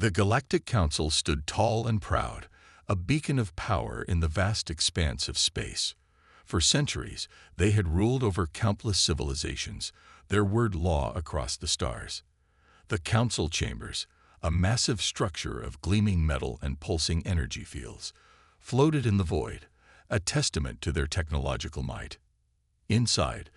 The Galactic Council stood tall and proud, a beacon of power in the vast expanse of space. For centuries, they had ruled over countless civilizations, their word law across the stars. The council chambers, a massive structure of gleaming metal and pulsing energy fields, floated in the void, a testament to their technological might. Inside,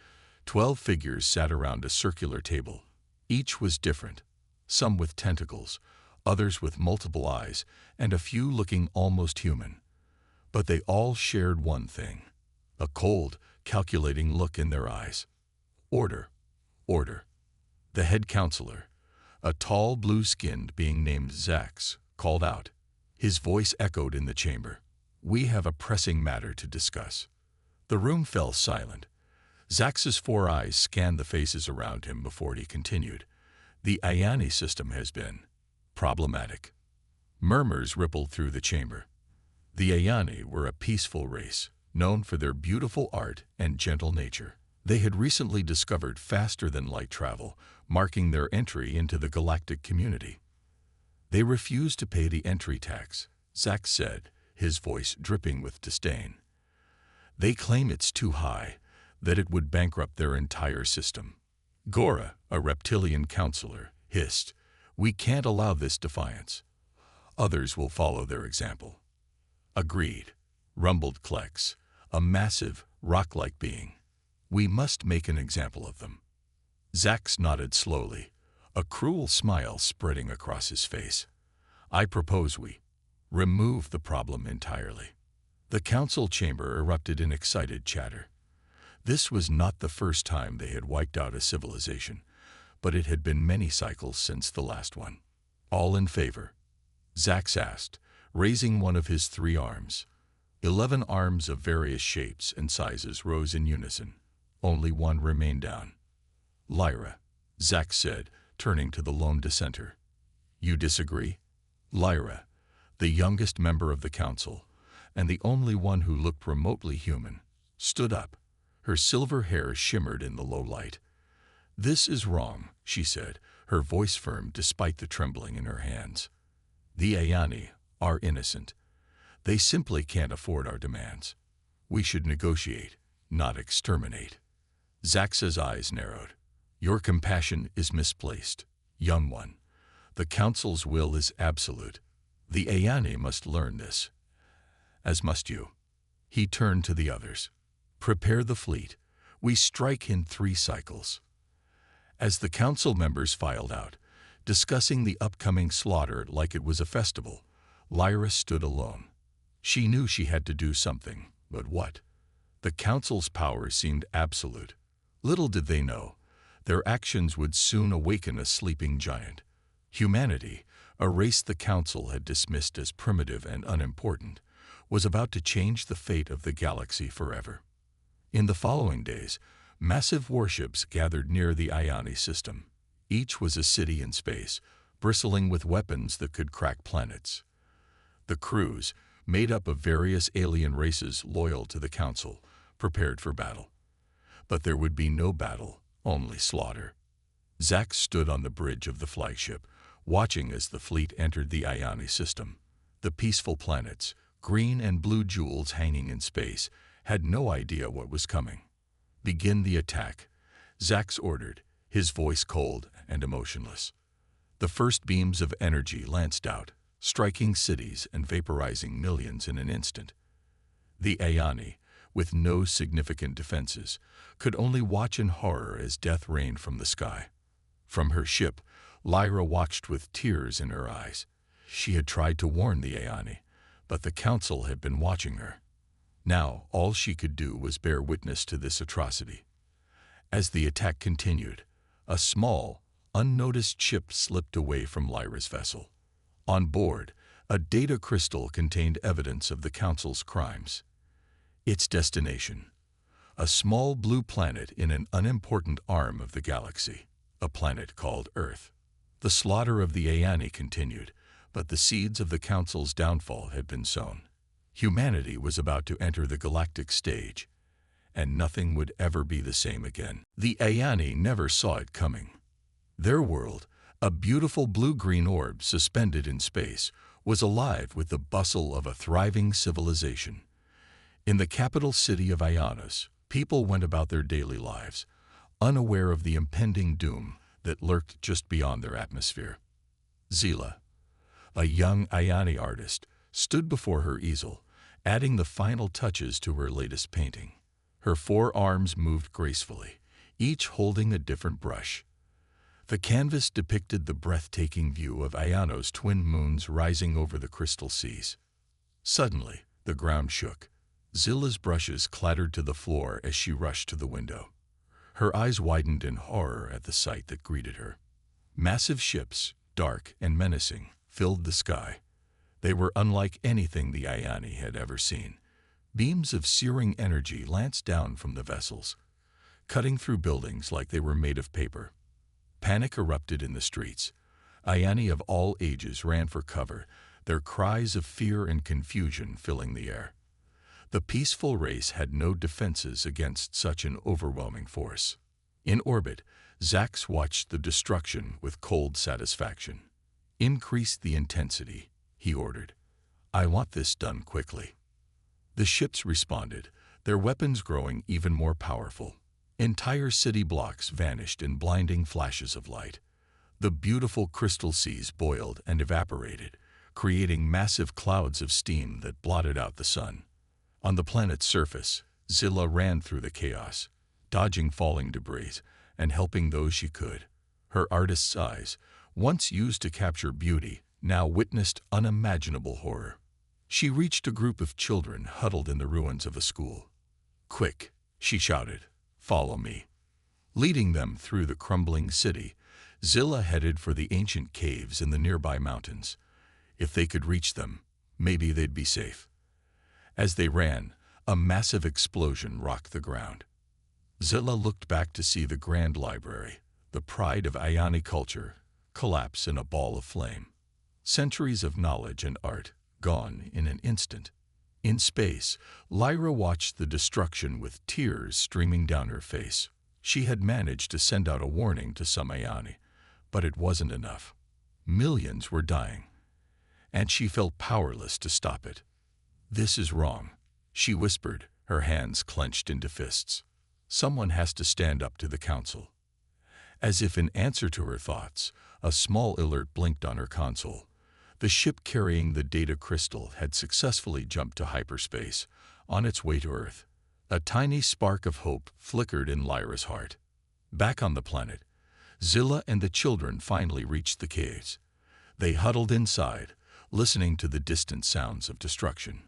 12 figures sat around a circular table. Each was different, some with tentacles, others with multiple eyes, and a few looking almost human. But they all shared one thing: a cold, calculating look in their eyes. Order, order. The head counselor, a tall, blue-skinned being named Zax, called out. His voice echoed in the chamber. "We have a pressing matter to discuss." The room fell silent. Zax's 4 eyes scanned the faces around him before he continued. "The Ayani system has been problematic." Murmurs rippled through the chamber. The Ayani were a peaceful race, known for their beautiful art and gentle nature. They had recently discovered faster-than-light travel, marking their entry into the galactic community. "They refuse to pay the entry tax," Zax said, his voice dripping with disdain. "They claim it's too high, that it would bankrupt their entire system." Gora, a reptilian counselor, hissed, "We can't allow this defiance. Others will follow their example." "Agreed," rumbled Klex, a massive, rock-like being. "We must make an example of them." Zax nodded slowly, a cruel smile spreading across his face. "I propose we remove the problem entirely." The council chamber erupted in excited chatter. This was not the first time they had wiped out a civilization, but it had been many cycles since the last one. "All in favor?" Zax asked, raising one of his 3 arms. 11 arms of various shapes and sizes rose in unison. Only one remained down. "Lyra," Zax said, turning to the lone dissenter. "You disagree?" Lyra, the youngest member of the council, and the only one who looked remotely human, stood up. Her silver hair shimmered in the low light. "This is wrong," she said, her voice firm despite the trembling in her hands. "The Ayani are innocent. They simply can't afford our demands. We should negotiate, not exterminate." Zax's eyes narrowed. "Your compassion is misplaced, young one. The council's will is absolute. The Ayani must learn this, as must you." He turned to the others. "Prepare the fleet. We strike in 3 cycles." As the council members filed out, discussing the upcoming slaughter like it was a festival, Lyra stood alone. She knew she had to do something, but what? The council's power seemed absolute. Little did they know, their actions would soon awaken a sleeping giant. Humanity, a race the council had dismissed as primitive and unimportant, was about to change the fate of the galaxy forever. In the following days, massive warships gathered near the Ayani system. Each was a city in space, bristling with weapons that could crack planets. The crews, made up of various alien races loyal to the council, prepared for battle. But there would be no battle, only slaughter. Zax stood on the bridge of the flagship, watching as the fleet entered the Ayani system. The peaceful planets, green and blue jewels hanging in space, had no idea what was coming. "Begin the attack," Zax ordered, his voice cold and emotionless. The first beams of energy lanced out, striking cities and vaporizing millions in an instant. The Ayani, with no significant defenses, could only watch in horror as death rained from the sky. From her ship, Lyra watched with tears in her eyes. She had tried to warn the Ayani, but the council had been watching her. Now, all she could do was bear witness to this atrocity. As the attack continued, a small, unnoticed ship slipped away from Lyra's vessel. On board, a data crystal contained evidence of the council's crimes. Its destination: a small blue planet in an unimportant arm of the galaxy, a planet called Earth. The slaughter of the Ayani continued, but the seeds of the council's downfall had been sown. Humanity was about to enter the galactic stage, and nothing would ever be the same again. The Ayani never saw it coming. Their world, A beautiful blue-green orb suspended in space was alive with the bustle of a thriving civilization. In the capital city of Ionis, people went about their daily lives, unaware of the impending doom that lurked just beyond their atmosphere. Zila, a young Ioni artist, stood before her easel, adding the final touches to her latest painting. Her 4 arms moved gracefully, each holding a different brush. The canvas depicted the breathtaking view of Ionos' twin moons rising over the crystal seas. Suddenly, the ground shook. Zila's brushes clattered to the floor as she rushed to the window. Her eyes widened in horror at the sight that greeted her. Massive ships, dark and menacing, filled the sky. They were unlike anything the Ioni had ever seen. Beams of searing energy lanced down from the vessels, cutting through buildings like they were made of paper. Panic erupted in the streets. Ioni of all ages ran for cover, their cries of fear and confusion filling the air. The peaceful race had no defenses against such an overwhelming force. In orbit, Zax watched the destruction with cold satisfaction. "Increase the intensity," he ordered. "I want this done quickly." The ships responded, their weapons growing even more powerful. Entire city blocks vanished in blinding flashes of light. The beautiful crystal seas boiled and evaporated, creating massive clouds of steam that blotted out the sun. On the planet's surface, Zila ran through the chaos, dodging falling debris and helping those she could. Her artist's eyes, once used to capture beauty, now witnessed unimaginable horror. She reached a group of children huddled in the ruins of a school. "Quick," she shouted, "follow me." Leading them through the crumbling city, Zila headed for the ancient caves in the nearby mountains. If they could reach them, maybe they'd be safe. As they ran, a massive explosion rocked the ground. Zila looked back to see the grand library, the pride of Ioni culture, collapse in a ball of flame. Centuries of knowledge and art gone in an instant. In space, Lyra watched the destruction with tears streaming down her face. She had managed to send out a warning to some Ioni, but it wasn't enough. Millions were dying, and she felt powerless to stop it. "This is wrong," she whispered, her hands clenched into fists. "Someone has to stand up to the council." As if in answer to her thoughts, a small alert blinked on her console. The ship carrying the data crystal had successfully jumped to hyperspace, on its way to Earth. A tiny spark of hope flickered in Lyra's heart. Back on the planet, Zila and the children finally reached the caves. They huddled inside, listening to the distant sounds of destruction.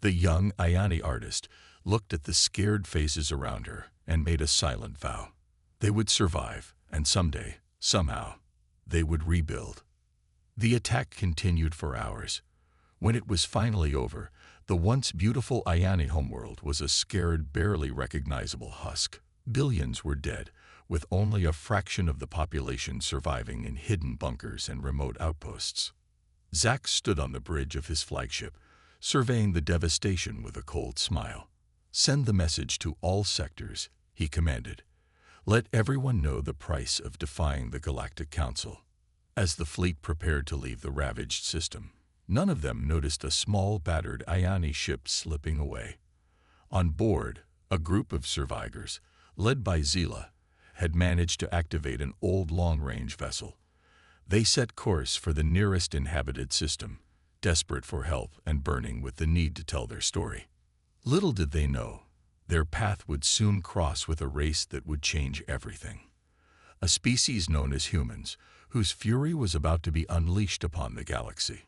The young Ioni artist looked at the scared faces around her and made a silent vow. They would survive, and someday, somehow, they would rebuild. The attack continued for hours. When it was finally over, the once beautiful Ioni homeworld was a scared, barely recognizable husk. Billions were dead, with only a fraction of the population surviving in hidden bunkers and remote outposts. Zax stood on the bridge of his flagship, surveying the devastation with a cold smile. "Send the message to all sectors," he commanded. "Let everyone know the price of defying the Galactic Council." As the fleet prepared to leave the ravaged system, none of them noticed a small, battered Ioni ship slipping away. On board, a group of survivors, led by Zila, had managed to activate an old long-range vessel. They set course for the nearest inhabited system, desperate for help and burning with the need to tell their story. Little did they know, their path would soon cross with a race that would change everything. A species known as humans, whose fury was about to be unleashed upon the galaxy.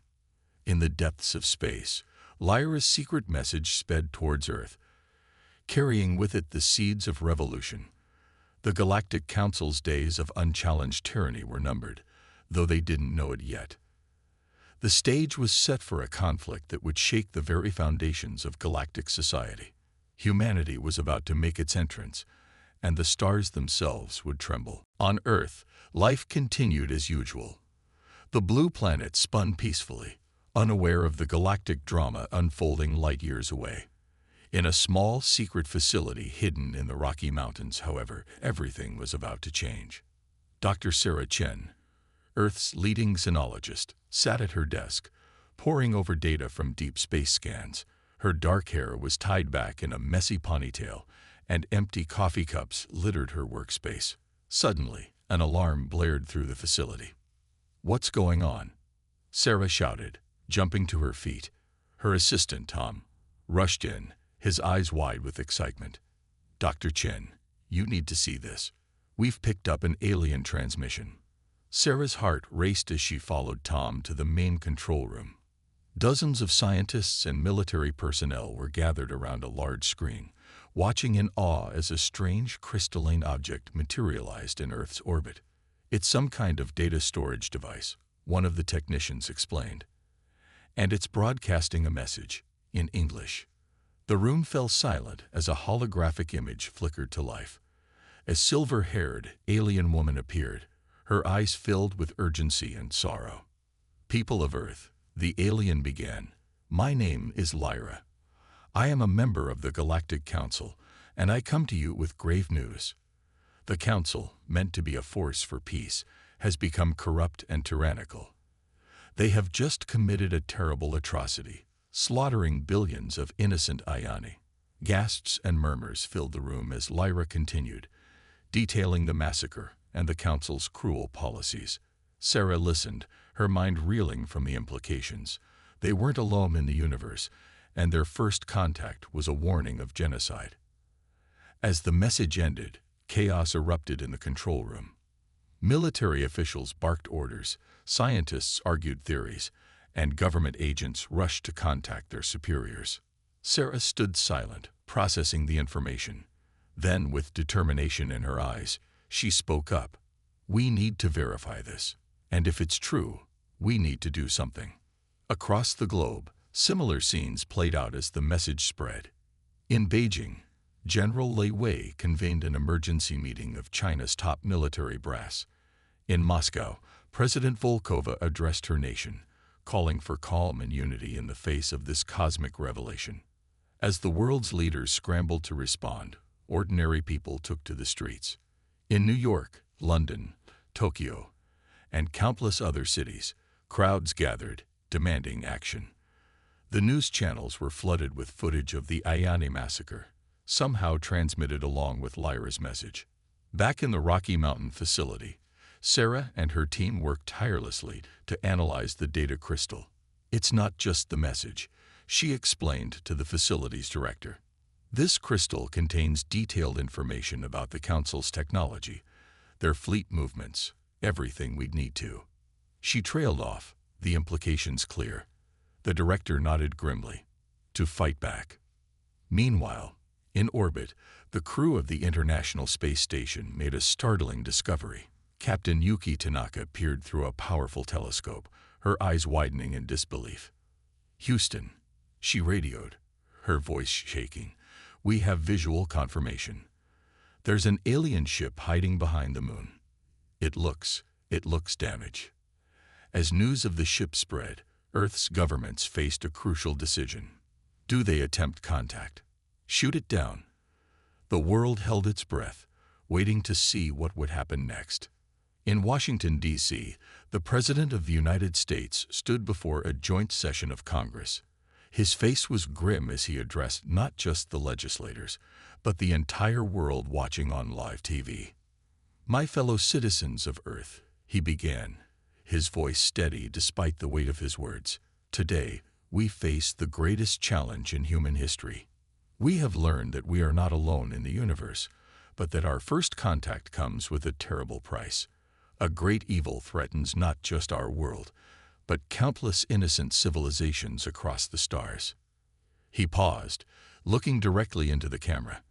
In the depths of space, Lyra's secret message sped towards Earth, carrying with it the seeds of revolution. The Galactic Council's days of unchallenged tyranny were numbered, though they didn't know it yet. The stage was set for a conflict that would shake the very foundations of galactic society. Humanity was about to make its entrance, and the stars themselves would tremble. On Earth, life continued as usual. The blue planet spun peacefully, unaware of the galactic drama unfolding light years away. In a small, secret facility hidden in the Rocky Mountains, however, everything was about to change. Dr. Sarah Chen, Earth's leading xenologist, sat at her desk, poring over data from deep space scans. Her dark hair was tied back in a messy ponytail, and empty coffee cups littered her workspace. Suddenly, an alarm blared through the facility. "What's going on?" Sarah shouted, jumping to her feet. Her assistant, Tom, rushed in, his eyes wide with excitement. "Dr. Chen, you need to see this. We've picked up an alien transmission." Sarah's heart raced as she followed Tom to the main control room. Dozens of scientists and military personnel were gathered around a large screen, watching in awe as a strange crystalline object materialized in Earth's orbit. "It's some kind of data storage device," one of the technicians explained. "And it's broadcasting a message in English." The room fell silent as a holographic image flickered to life. A silver-haired alien woman appeared, her eyes filled with urgency and sorrow. "People of Earth," the alien began, "my name is Lyra. I am a member of the Galactic Council, and I come to you with grave news. The Council, meant to be a force for peace, has become corrupt and tyrannical. They have just committed a terrible atrocity, slaughtering billions of innocent Ayani." Gasps and murmurs filled the room as Lyra continued, detailing the massacre and the Council's cruel policies. Sarah listened, her mind reeling from the implications. They weren't alone in the universe, and their first contact was a warning of genocide. As the message ended, chaos erupted in the control room. Military officials barked orders, scientists argued theories, and government agents rushed to contact their superiors. Sarah stood silent, processing the information. Then, with determination in her eyes, she spoke up. "We need to verify this, and if it's true, we need to do something." Across the globe, similar scenes played out as the message spread. In Beijing, General Lei Wei convened an emergency meeting of China's top military brass. In Moscow, President Volkova addressed her nation, calling for calm and unity in the face of this cosmic revelation. As the world's leaders scrambled to respond, ordinary people took to the streets. In New York, London, Tokyo, and countless other cities, crowds gathered, demanding action. The news channels were flooded with footage of the Ayani massacre, somehow transmitted along with Lyra's message. Back in the Rocky Mountain facility, Sarah and her team worked tirelessly to analyze the data crystal. "It's not just the message," she explained to the facility's director. "This crystal contains detailed information about the Council's technology, their fleet movements, everything we'd need to." She trailed off, the implications clear. The director nodded grimly. "To fight back." Meanwhile, in orbit, the crew of the International Space Station made a startling discovery. Captain Yuki Tanaka peered through a powerful telescope, her eyes widening in disbelief. "Houston," she radioed, her voice shaking, "we have visual confirmation. There's an alien ship hiding behind the moon. It looks damaged." As news of the ship spread, Earth's governments faced a crucial decision. Do they attempt contact? Shoot it down? The world held its breath, waiting to see what would happen next. In Washington, D.C., the President of the United States stood before a joint session of Congress. His face was grim as he addressed not just the legislators, but the entire world watching on live TV. "My fellow citizens of Earth," he began, his voice steady despite the weight of his words, "today we face the greatest challenge in human history. We have learned that we are not alone in the universe, but that our first contact comes with a terrible price. A great evil threatens not just our world, but countless innocent civilizations across the stars." He paused, looking directly into the camera.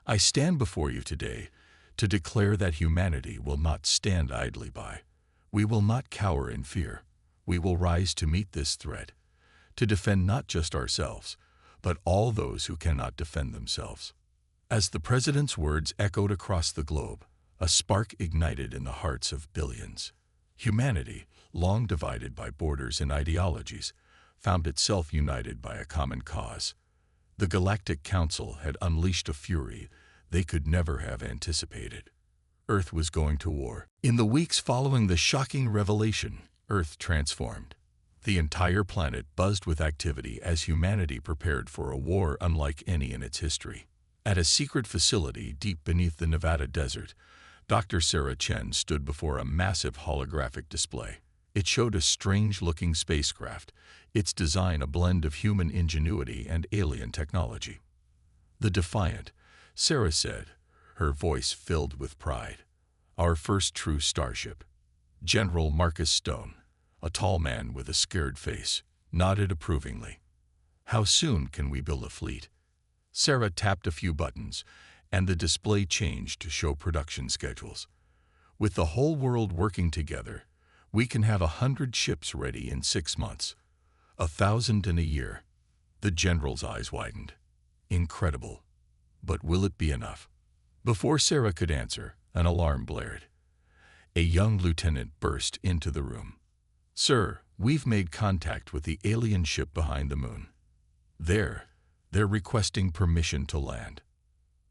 "I stand before you today to declare that humanity will not stand idly by. We will not cower in fear. We will rise to meet this threat, to defend not just ourselves, but all those who cannot defend themselves." As the President's words echoed across the globe, a spark ignited in the hearts of billions. Humanity, long divided by borders and ideologies, found itself united by a common cause. The Galactic Council had unleashed a fury they could never have anticipated. Earth was going to war. In the weeks following the shocking revelation, Earth transformed. The entire planet buzzed with activity as humanity prepared for a war unlike any in its history. At a secret facility deep beneath the Nevada desert, Dr. Sarah Chen stood before a massive holographic display. It showed a strange-looking spacecraft, its design a blend of human ingenuity and alien technology. "The Defiant," Sarah said, her voice filled with pride. "Our first true starship." General Marcus Stone, a tall man with a scared face, nodded approvingly. "How soon can we build a fleet?" Sarah tapped a few buttons, and the display changed to show production schedules. "With the whole world working together, we can have 100 ships ready in 6 months. 1,000 in a year." The general's eyes widened. Incredible. But will it be enough? Before Sarah could answer, an alarm blared. A young lieutenant burst into the room. "Sir, we've made contact with the alien ship behind the moon. They're requesting permission to land."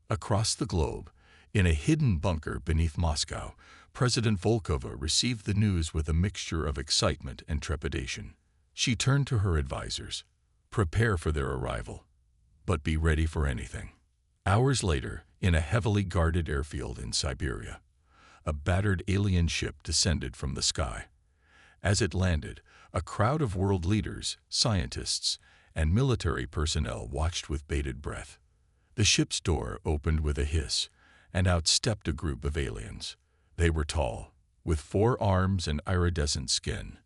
Across the globe, in a hidden bunker beneath Moscow, President Volkova received the news with a mixture of excitement and trepidation. She turned to her advisors. "Prepare for their arrival, but be ready for anything." Hours later, in a heavily guarded airfield in Siberia, a battered alien ship descended from the sky. As it landed, a crowd of world leaders, scientists, and military personnel watched with bated breath. The ship's door opened with a hiss, and out stepped a group of aliens. They were tall, with 4 arms and iridescent skin.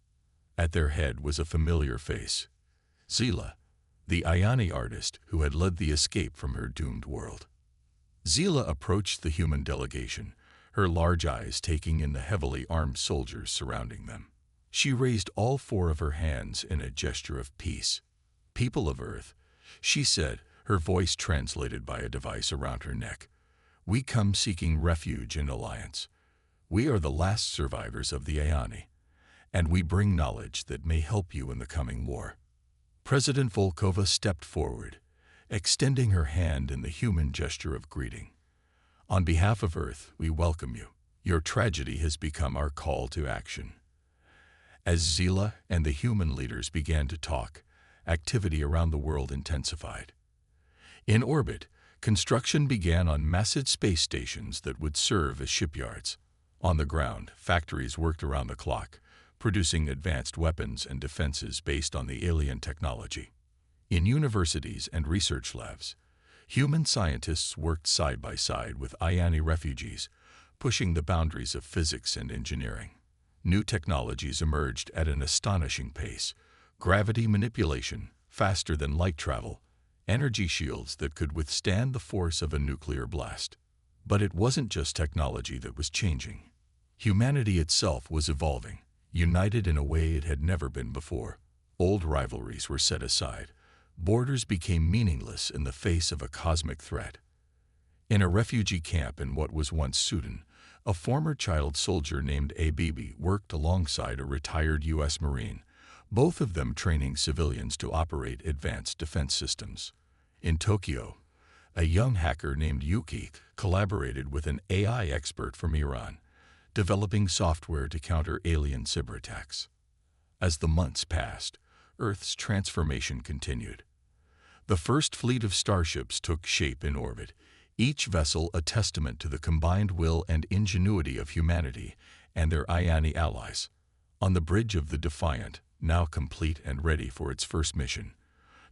At their head was a familiar face: Zila, the Ioni artist who had led the escape from her doomed world. Zila approached the human delegation, her large eyes taking in the heavily armed soldiers surrounding them. She raised all 4 of her hands in a gesture of peace. "People of Earth," she said, her voice translated by a device around her neck, "we come seeking refuge and alliance. We are the last survivors of the Ioni, and we bring knowledge that may help you in the coming war." President Volkova stepped forward, extending her hand in the human gesture of greeting. "On behalf of Earth, we welcome you. Your tragedy has become our call to action." As Zila and the human leaders began to talk, activity around the world intensified. In orbit, construction began on massive space stations that would serve as shipyards. On the ground, factories worked around the clock, producing advanced weapons and defenses based on the alien technology. In universities and research labs, human scientists worked side by side with Ioni refugees, pushing the boundaries of physics and engineering. New technologies emerged at an astonishing pace: gravity manipulation, faster than light travel, energy shields that could withstand the force of a nuclear blast. But it wasn't just technology that was changing. Humanity itself was evolving, united in a way it had never been before. Old rivalries were set aside. Borders became meaningless in the face of a cosmic threat. In a refugee camp in what was once Sudan, a former child soldier named Abibi worked alongside a retired U.S. Marine, both of them training civilians to operate advanced defense systems. In Tokyo, a young hacker named Yuki collaborated with an AI expert from Iran, developing software to counter alien cyberattacks. As the months passed, Earth's transformation continued. The first fleet of starships took shape in orbit, each vessel a testament to the combined will and ingenuity of humanity and their Ioni allies. On the bridge of the Defiant, now complete and ready for its first mission,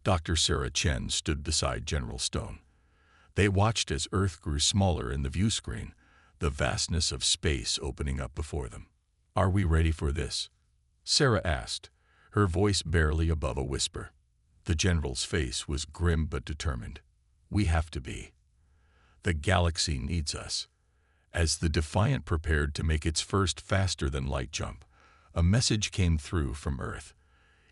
Dr. Sarah Chen stood beside General Stone. They watched as Earth grew smaller in the view screen, the vastness of space opening up before them. "Are we ready for this?" Sarah asked, her voice barely above a whisper. The general's face was grim but determined. "We have to be. The galaxy needs us." As the Defiant prepared to make its first faster-than-light jump, a message came through from Earth.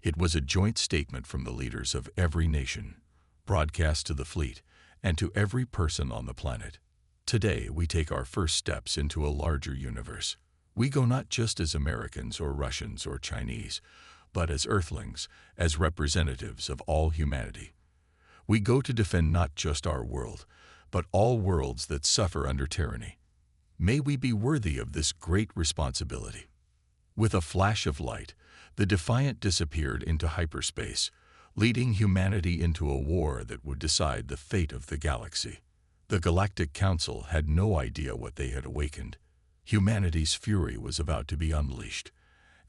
It was a joint statement from the leaders of every nation, broadcast to the fleet and to every person on the planet. "Today we take our first steps into a larger universe. We go not just as Americans or Russians or Chinese, but as Earthlings, as representatives of all humanity. We go to defend not just our world, but all worlds that suffer under tyranny. May we be worthy of this great responsibility." With a flash of light, the Defiant disappeared into hyperspace, leading humanity into a war that would decide the fate of the galaxy. The Galactic Council had no idea what they had awakened. Humanity's fury was about to be unleashed,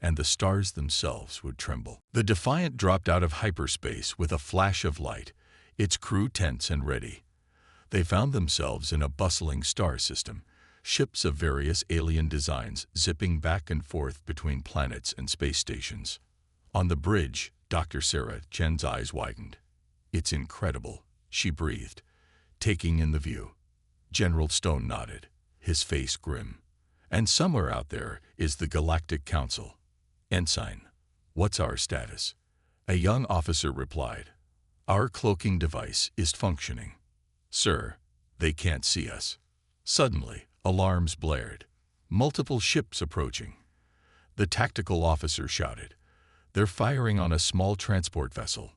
and the stars themselves would tremble. The Defiant dropped out of hyperspace with a flash of light, its crew tense and ready. They found themselves in a bustling star system, ships of various alien designs zipping back and forth between planets and space stations. On the bridge, Dr. Sarah Chen's eyes widened. "It's incredible," she breathed, taking in the view. General Stone nodded, his face grim. "And somewhere out there is the Galactic Council." "Ensign, what's our status?" A young officer replied. "Our cloaking device is functioning." "Sir, they can't see us." Suddenly, alarms blared. Multiple ships approaching. The tactical officer shouted. "They're firing on a small transport vessel."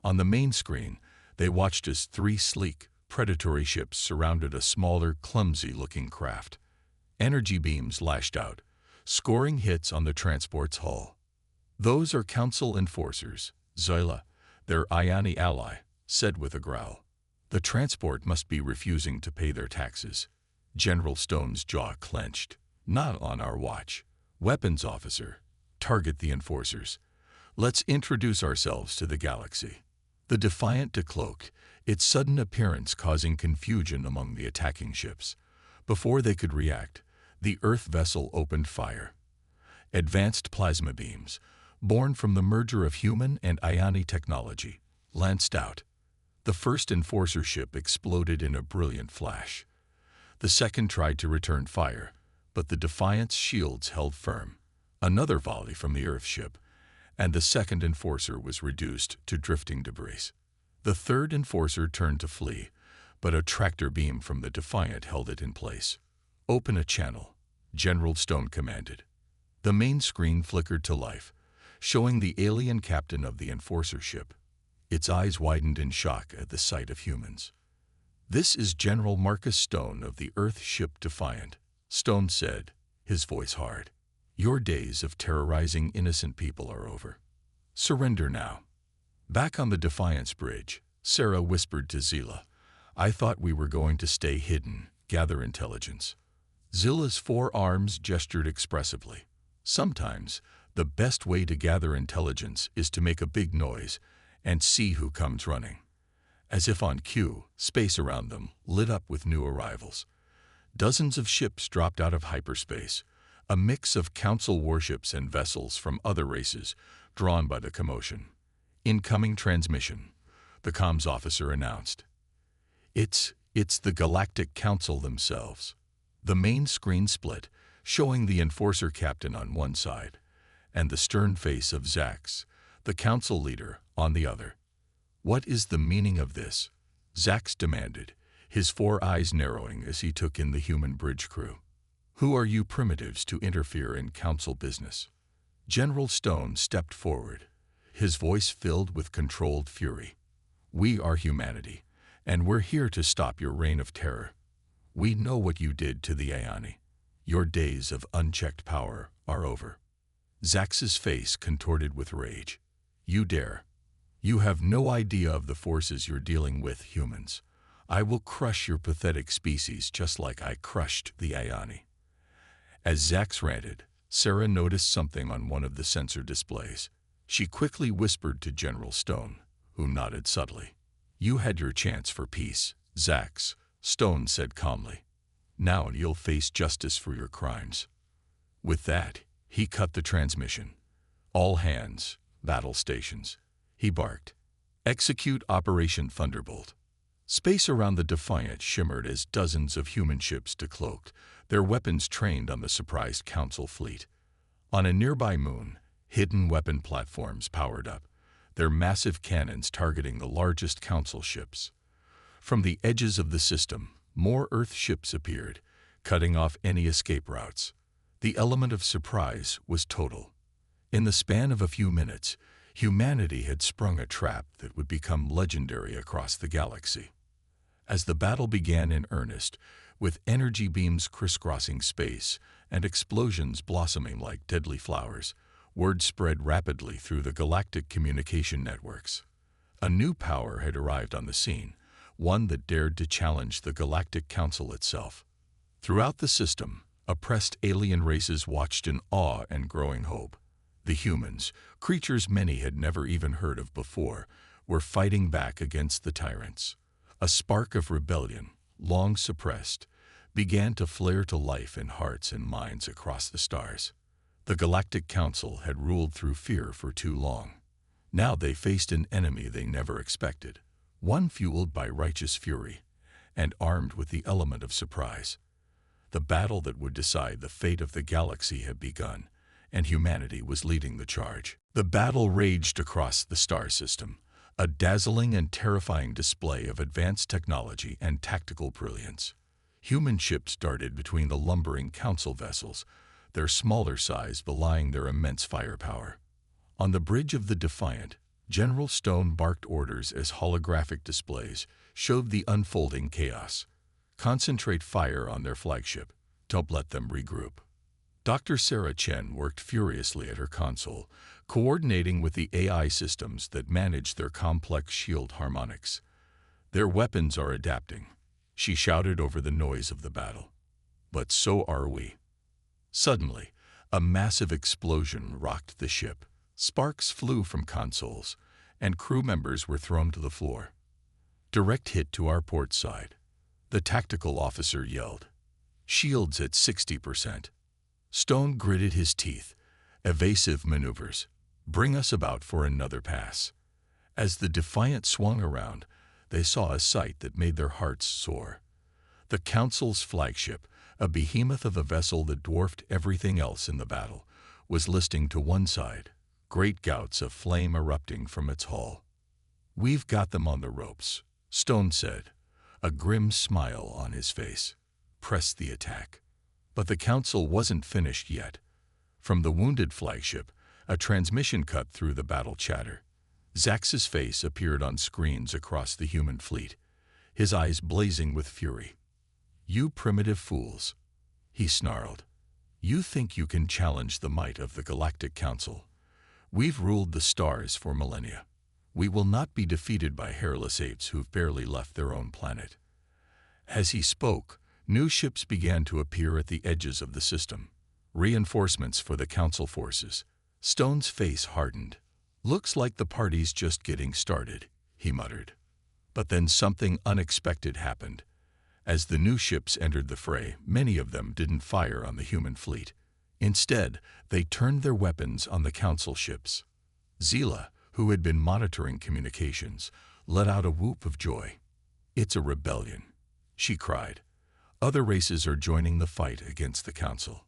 On the main screen, they watched as 3 sleek, predatory ships surrounded a smaller, clumsy-looking craft. Energy beams lashed out, scoring hits on the transport's hull. "Those are Council enforcers, Zoila, their Ioni ally," said with a growl. "The transport must be refusing to pay their taxes." General Stone's jaw clenched. "Not on our watch. Weapons officer, target the enforcers. Let's introduce ourselves to the galaxy." The Defiant decloaked, its sudden appearance causing confusion among the attacking ships. Before they could react, the Earth vessel opened fire. Advanced plasma beams, born from the merger of human and Ioni technology, lanced out. The first enforcer ship exploded in a brilliant flash. The second tried to return fire, but the Defiant's shields held firm. Another volley from the Earth ship, and the second enforcer was reduced to drifting debris. The third enforcer turned to flee, but a tractor beam from the Defiant held it in place. "Open a channel," General Stone commanded. The main screen flickered to life, showing the alien captain of the enforcer ship. Its eyes widened in shock at the sight of humans. "This is General Marcus Stone of the Earth ship Defiant," Stone said, his voice hard. "Your days of terrorizing innocent people are over. Surrender now." Back on the Defiance bridge, Sarah whispered to Zila, "I thought we were going to stay hidden, gather intelligence." Zila's 4 arms gestured expressively. "Sometimes, the best way to gather intelligence is to make a big noise and see who comes running." As if on cue, space around them lit up with new arrivals. Dozens of ships dropped out of hyperspace, a mix of Council warships and vessels from other races, drawn by the commotion. "Incoming transmission," the comms officer announced. It's the Galactic Council themselves." The main screen split, showing the enforcer captain on one side, and the stern face of Zax, the council leader, on the other. "What is the meaning of this?" Zax demanded, his 4 eyes narrowing as he took in the human bridge crew. "Who are you primitives to interfere in council business?" General Stone stepped forward, his voice filled with controlled fury. "We are humanity, and we're here to stop your reign of terror. We know what you did to the Ioni. Your days of unchecked power are over." Zax's face contorted with rage. "You dare? You have no idea of the forces you're dealing with, humans. I will crush your pathetic species just like I crushed the Ioni." As Zax ranted, Sarah noticed something on one of the sensor displays. She quickly whispered to General Stone, who nodded subtly. "You had your chance for peace, Zax," Stone said calmly. "Now you'll face justice for your crimes." With that, he cut the transmission. "All hands, battle stations," he barked. "Execute Operation Thunderbolt." Space around the Defiant shimmered as dozens of human ships decloaked, their weapons trained on the surprised Council fleet. On a nearby moon, hidden weapon platforms powered up, their massive cannons targeting the largest Council ships. From the edges of the system, more Earth ships appeared, cutting off any escape routes. The element of surprise was total. In the span of a few minutes, humanity had sprung a trap that would become legendary across the galaxy. As the battle began in earnest, with energy beams crisscrossing space and explosions blossoming like deadly flowers, word spread rapidly through the galactic communication networks. A new power had arrived on the scene, one that dared to challenge the Galactic Council itself. Throughout the system, oppressed alien races watched in awe and growing hope. The humans, creatures many had never even heard of before, were fighting back against the tyrants. A spark of rebellion, long suppressed, began to flare to life in hearts and minds across the stars. The Galactic Council had ruled through fear for too long. Now they faced an enemy they never expected, one fueled by righteous fury and armed with the element of surprise. The battle that would decide the fate of the galaxy had begun, and humanity was leading the charge. The battle raged across the star system, a dazzling and terrifying display of advanced technology and tactical brilliance. Human ships darted between the lumbering council vessels, their smaller size belying their immense firepower. On the bridge of the Defiant, General Stone barked orders as holographic displays showed the unfolding chaos. Concentrate fire on their flagship. Don't let them regroup. Dr. Sarah Chen worked furiously at her console, coordinating with the AI systems that managed their complex shield harmonics. Their weapons are adapting, she shouted over the noise of the battle. But so are we. Suddenly, a massive explosion rocked the ship. Sparks flew from consoles, and crew members were thrown to the floor. Direct hit to our port side. The tactical officer yelled. Shields at 60%. Stone gritted his teeth. Evasive maneuvers. Bring us about for another pass. As the Defiant swung around, they saw a sight that made their hearts soar. The Council's flagship, a behemoth of a vessel that dwarfed everything else in the battle, was listing to one side, great gouts of flame erupting from its hull. We've got them on the ropes, Stone said, a grim smile on his face. Press the attack. But the Council wasn't finished yet. From the wounded flagship, a transmission cut through the battle chatter. Zax's face appeared on screens across the human fleet, his eyes blazing with fury. You primitive fools, he snarled. You think you can challenge the might of the Galactic Council? We've ruled the stars for millennia. We will not be defeated by hairless apes who've barely left their own planet. As he spoke, new ships began to appear at the edges of the system. Reinforcements for the Council forces. Stone's face hardened. Looks like the party's just getting started, he muttered. But then something unexpected happened. As the new ships entered the fray, many of them didn't fire on the human fleet. Instead, they turned their weapons on the Council ships. Zila, who had been monitoring communications, let out a whoop of joy. It's a rebellion, she cried. Other races are joining the fight against the Council.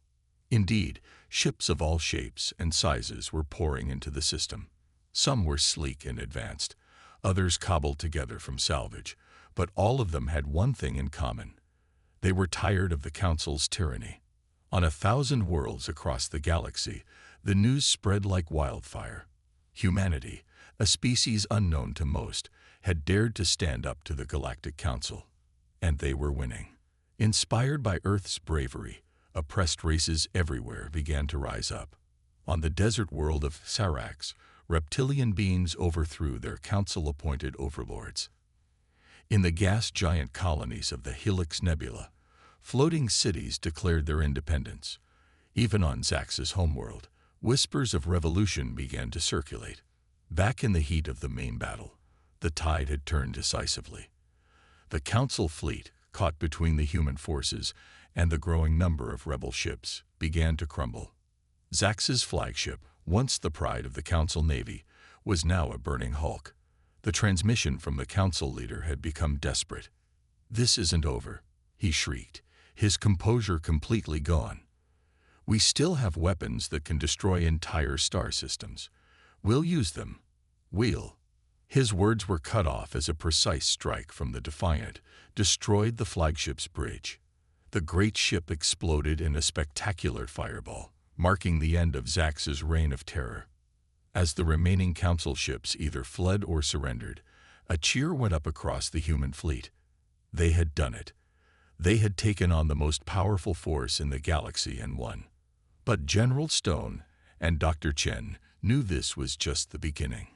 Indeed, ships of all shapes and sizes were pouring into the system. Some were sleek and advanced, others cobbled together from salvage, but all of them had one thing in common. They were tired of the Council's tyranny. On 1,000 worlds across the galaxy, the news spread like wildfire. Humanity, a species unknown to most, had dared to stand up to the Galactic Council. And they were winning. Inspired by Earth's bravery, oppressed races everywhere began to rise up. On the desert world of Sarax, reptilian beings overthrew their council-appointed overlords. In the gas giant colonies of the Helix Nebula, floating cities declared their independence. Even on Zax's homeworld, whispers of revolution began to circulate. Back in the heat of the main battle, the tide had turned decisively. The Council fleet, caught between the human forces and the growing number of rebel ships, began to crumble. Zax's flagship, once the pride of the Council Navy, was now a burning hulk. The transmission from the Council leader had become desperate. This isn't over, he shrieked, his composure completely gone. We still have weapons that can destroy entire star systems. We'll use them. We'll. His words were cut off as a precise strike from the Defiant destroyed the flagship's bridge. The great ship exploded in a spectacular fireball, marking the end of Zax's reign of terror. As the remaining Council ships either fled or surrendered, a cheer went up across the human fleet. They had done it. They had taken on the most powerful force in the galaxy and won. But General Stone and Dr. Chen knew this was just the beginning.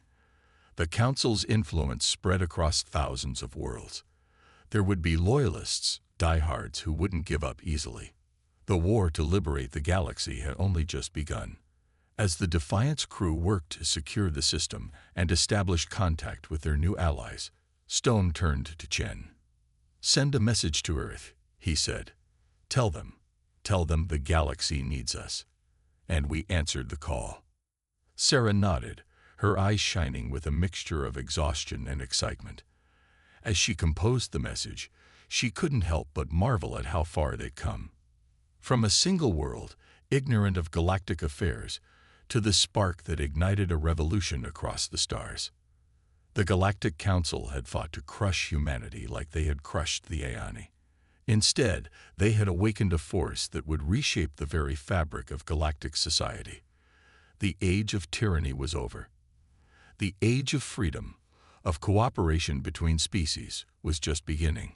The Council's influence spread across thousands of worlds. There would be loyalists, diehards who wouldn't give up easily. The war to liberate the galaxy had only just begun. As the Defiance crew worked to secure the system and establish contact with their new allies, Stone turned to Chen. "Send a message to Earth," he said. Tell them the galaxy needs us." And we answered the call. Sarah nodded, her eyes shining with a mixture of exhaustion and excitement. As she composed the message, she couldn't help but marvel at how far they'd come. From a single world, ignorant of galactic affairs, to the spark that ignited a revolution across the stars. The Galactic Council had fought to crush humanity like they had crushed the Aeoni. Instead, they had awakened a force that would reshape the very fabric of galactic society. The age of tyranny was over. The age of freedom, of cooperation between species, was just beginning.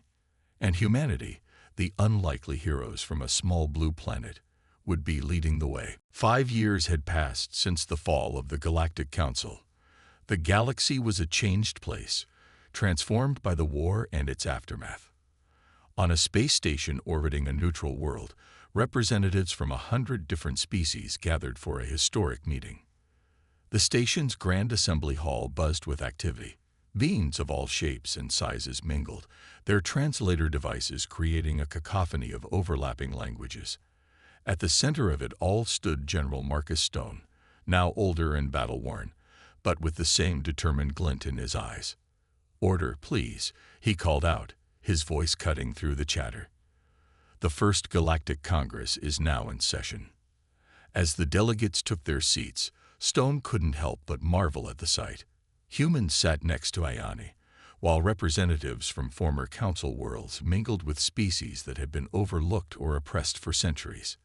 And humanity, the unlikely heroes from a small blue planet, would be leading the way. 5 years had passed since the fall of the Galactic Council. The galaxy was a changed place, transformed by the war and its aftermath. On a space station orbiting a neutral world, representatives from 100 different species gathered for a historic meeting. The station's grand assembly hall buzzed with activity. Beings of all shapes and sizes mingled, their translator devices creating a cacophony of overlapping languages. At the center of it all stood General Marcus Stone, now older and battle-worn, but with the same determined glint in his eyes. "Order, please," he called out, his voice cutting through the chatter. "The First Galactic Congress is now in session." As the delegates took their seats, Stone couldn't help but marvel at the sight. Humans sat next to Aeoni, while representatives from former council worlds mingled with species that had been overlooked or oppressed for centuries.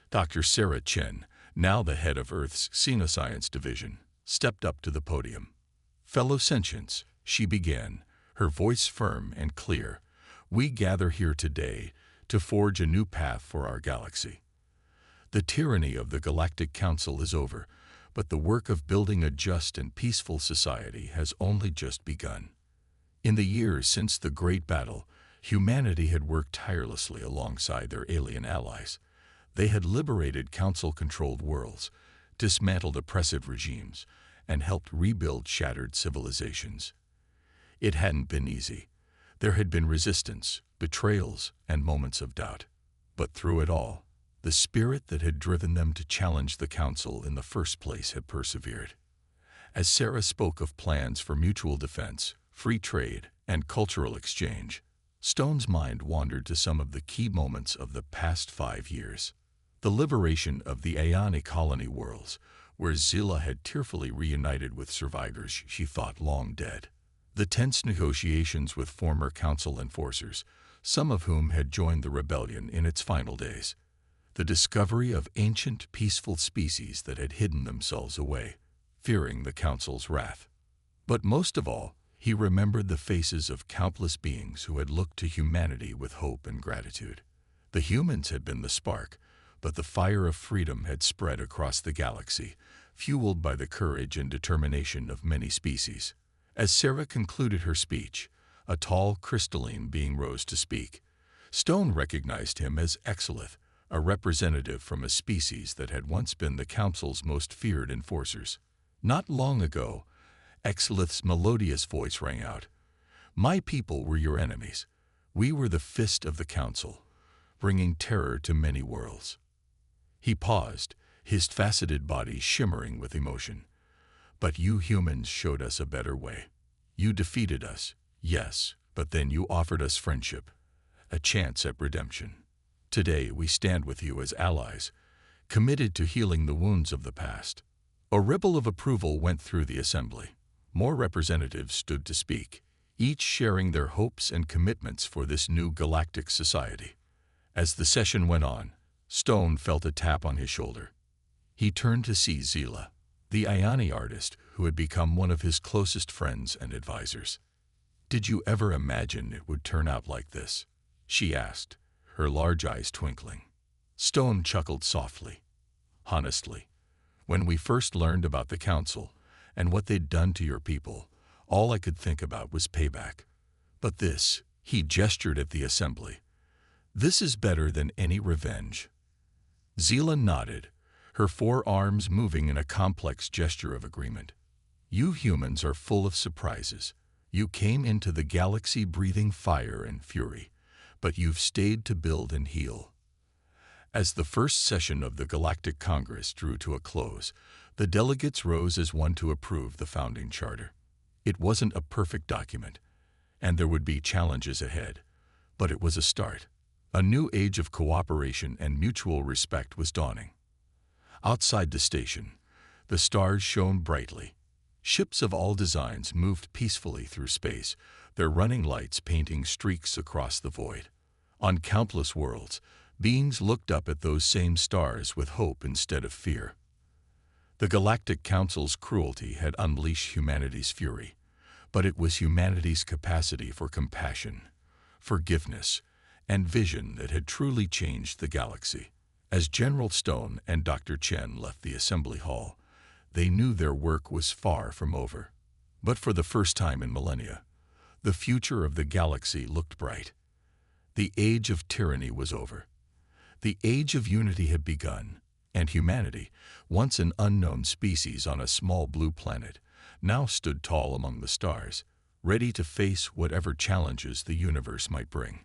Dr. Sarah Chen, now the head of Earth's Xenoscience Division, stepped up to the podium. "Fellow sentients," she began, her voice firm and clear, "we gather here today to forge a new path for our galaxy. The tyranny of the Galactic Council is over, but the work of building a just and peaceful society has only just begun. In the years since the Great Battle, humanity had worked tirelessly alongside their alien allies. They had liberated Council-controlled worlds, dismantled oppressive regimes, and helped rebuild shattered civilizations. It hadn't been easy. There had been resistance, betrayals, and moments of doubt. But through it all, the spirit that had driven them to challenge the Council in the first place had persevered. As Sarah spoke of plans for mutual defense, free trade, and cultural exchange, Stone's mind wandered to some of the key moments of the past 5 years. The liberation of the Aeoni colony worlds, where Zila had tearfully reunited with survivors she thought long dead. The tense negotiations with former Council enforcers, some of whom had joined the rebellion in its final days. The discovery of ancient, peaceful species that had hidden themselves away, fearing the Council's wrath. But most of all, he remembered the faces of countless beings who had looked to humanity with hope and gratitude. The humans had been the spark, but the fire of freedom had spread across the galaxy, fueled by the courage and determination of many species. As Sarah concluded her speech, a tall, crystalline being rose to speak. Stone recognized him as Exilith, a representative from a species that had once been the Council's most feared enforcers. Not long ago, Exilith's melodious voice rang out. "My people were your enemies. We were the fist of the Council, bringing terror to many worlds." He paused, his faceted body shimmering with emotion. "But you humans showed us a better way. You defeated us, yes, but then you offered us friendship, a chance at redemption. Today we stand with you as allies, committed to healing the wounds of the past." A ripple of approval went through the assembly. More representatives stood to speak, each sharing their hopes and commitments for this new galactic society. As the session went on, Stone felt a tap on his shoulder. He turned to see Zila, the Aeoni artist who had become one of his closest friends and advisors. "Did you ever imagine it would turn out like this?" she asked, her large eyes twinkling. Stone chuckled softly. "Honestly, when we first learned about the council and what they'd done to your people, all I could think about was payback. But this," he gestured at the assembly, "this is better than any revenge." Zila nodded, her forearms moving in a complex gesture of agreement. "You humans are full of surprises. You came into the galaxy breathing fire and fury, but you've stayed to build and heal." As the first session of the Galactic Congress drew to a close, the delegates rose as one to approve the founding charter. It wasn't a perfect document, and there would be challenges ahead, but it was a start. A new age of cooperation and mutual respect was dawning. Outside the station, the stars shone brightly. Ships of all designs moved peacefully through space, their running lights painting streaks across the void. On countless worlds, beings looked up at those same stars with hope instead of fear. The Galactic Council's cruelty had unleashed humanity's fury, but it was humanity's capacity for compassion, forgiveness, and vision that had truly changed the galaxy. As General Stone and Dr. Chen left the assembly hall, they knew their work was far from over. But for the first time in millennia, the future of the galaxy looked bright. The age of tyranny was over. The age of unity had begun, and humanity, once an unknown species on a small blue planet, now stood tall among the stars, ready to face whatever challenges the universe might bring.